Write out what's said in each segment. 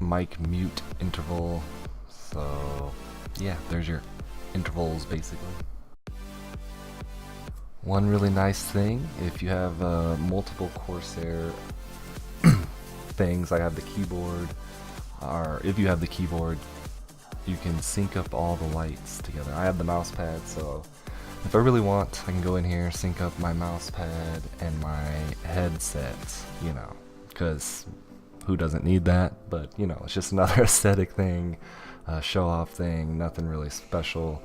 mic mute interval. So yeah, there's your intervals basically. One really nice thing, if you have multiple Corsair things, I have the keyboard, or if you have the keyboard, you can sync up all the lights together. I have the mouse pad, so if I really want, I can go in here, sync up my mouse pad and my headset, you know, because who doesn't need that? But, you know, it's just another aesthetic thing, show off thing, nothing really special.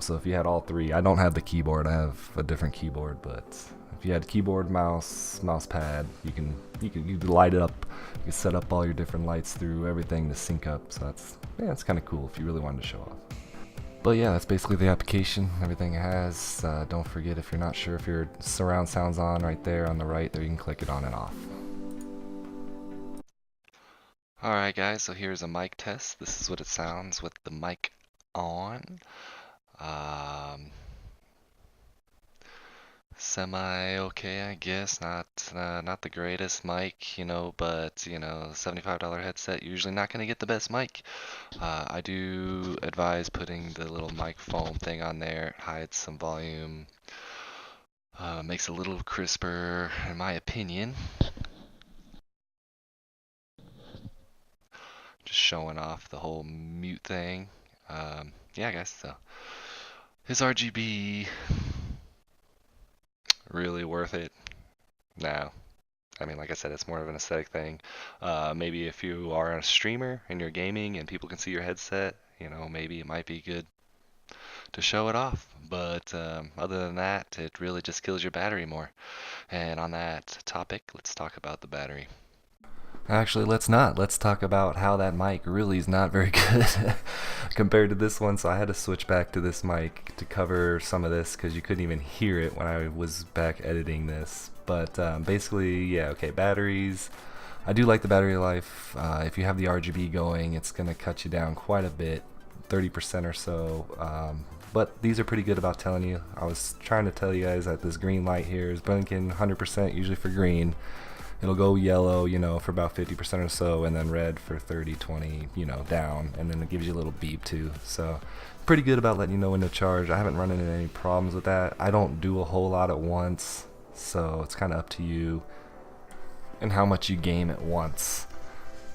So if you had all three, I don't have the keyboard, I have a different keyboard, but if you had keyboard, mouse pad, you can light it up, you can set up all your different lights through everything to sync up, so it's kind of cool if you really wanted to show off. But yeah, that's basically the application, everything it has. Don't forget, if you're not sure if your surround sound's on, right there on the right there, you can click it on and off. Alright guys, so here's a mic test. This is what it sounds with the mic on. Semi okay, I guess. Not the greatest mic, you know, but you know, $75 headset, usually not gonna get the best mic. I do advise putting the little mic foam thing on there. It hides some volume, makes it a little crisper, in my opinion. Just showing off the whole mute thing. Yeah, guys. So is RGB really worth it? No. I mean, like I said, it's more of an aesthetic thing. Maybe if you are a streamer and you're gaming and people can see your headset, you know, maybe it might be good to show it off. But other than that, it really just kills your battery more. And on that topic, let's talk about the battery. Actually, let's not. Let's talk about how that mic really is not very good compared to this one. So I had to switch back to this mic to cover some of this because you couldn't even hear it when I was back editing this. But basically, yeah, okay, batteries. I do like the battery life. If you have the RGB going, it's going to cut you down quite a bit, 30% or so. But these are pretty good about telling you. I was trying to tell you guys that this green light here is blinking 100% usually for green. It'll go yellow, you know, for about 50% or so, and then red for 30, 20, you know, down, and then it gives you a little beep too. So pretty good about letting you know when to charge. I haven't run into any problems with that. I don't do a whole lot at once, so it's kind of up to you and how much you game at once.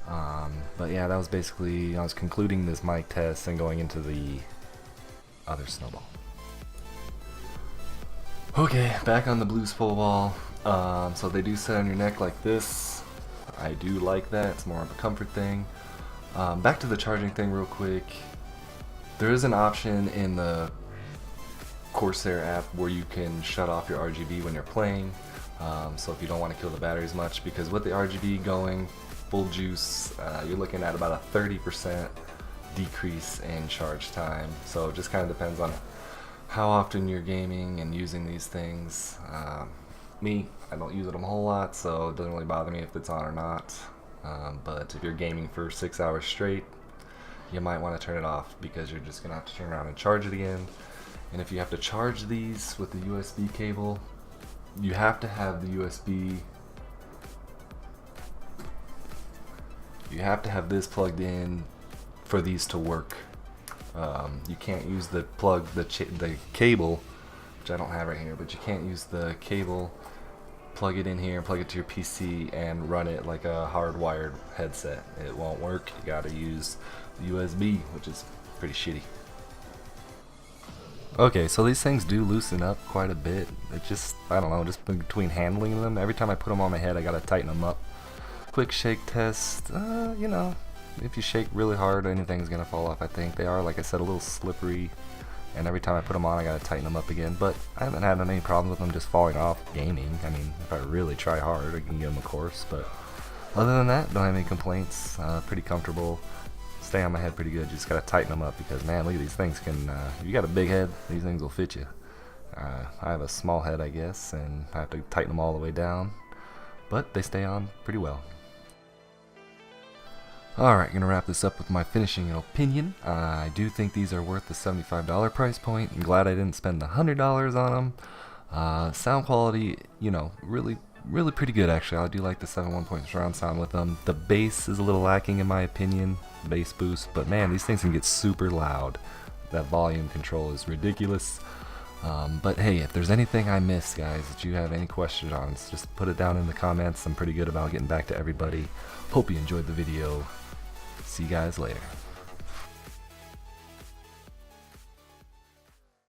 But yeah, that was basically, I was concluding this mic test and going into the other snowball. Okay, back on the blue pole ball. So they do sit on your neck like this. I do like that, it's more of a comfort thing. Back to the charging thing real quick. There is an option in the Corsair app where you can shut off your RGB when you're playing. So if you don't want to kill the battery as much, because with the RGB going full juice, you're looking at about a 30% decrease in charge time. So it just kind of depends on how often you're gaming and using these things. Me, I don't use it a whole lot, so it doesn't really bother me if it's on or not. But if you're gaming for 6 hours straight, you might want to turn it off because you're just going to have to turn around and charge it again. And if you have to charge these with the USB cable, you have to have the USB. You have to have this plugged in for these to work. You can't use the plug, the cable, which I don't have right here, but you can't use the cable, plug it in here, plug it to your PC, and run it like a hardwired headset. It won't work. You gotta use the USB, which is pretty shitty. Okay, so these things do loosen up quite a bit. It just, I don't know, just between handling them, every time I put them on my head, I gotta tighten them up. Quick shake test, you know, if you shake really hard, anything's gonna fall off, I think. They are, like I said, a little slippery, and every time I put them on, I gotta tighten them up again. But I haven't had any problems with them just falling off gaming. I mean, if I really try hard, I can get them, of course. But other than that, don't have any complaints. Pretty comfortable. Stay on my head pretty good. You just gotta tighten them up because, man, look at these things. If you got a big head, these things will fit you. I have a small head, I guess, and I have to tighten them all the way down. But they stay on pretty well. Alright, gonna wrap this up with my finishing opinion. I do think these are worth the $75 price point. I'm glad I didn't spend the $100 on them. Sound quality, you know, really really pretty good actually. I do like the 7.1 surround sound with them. The bass is a little lacking in my opinion, bass boost, but man, these things can get super loud. That volume control is ridiculous. But hey, if there's anything I missed, guys, that you have any questions on, just put it down in the comments. I'm pretty good about getting back to everybody. Hope you enjoyed the video. See you guys later.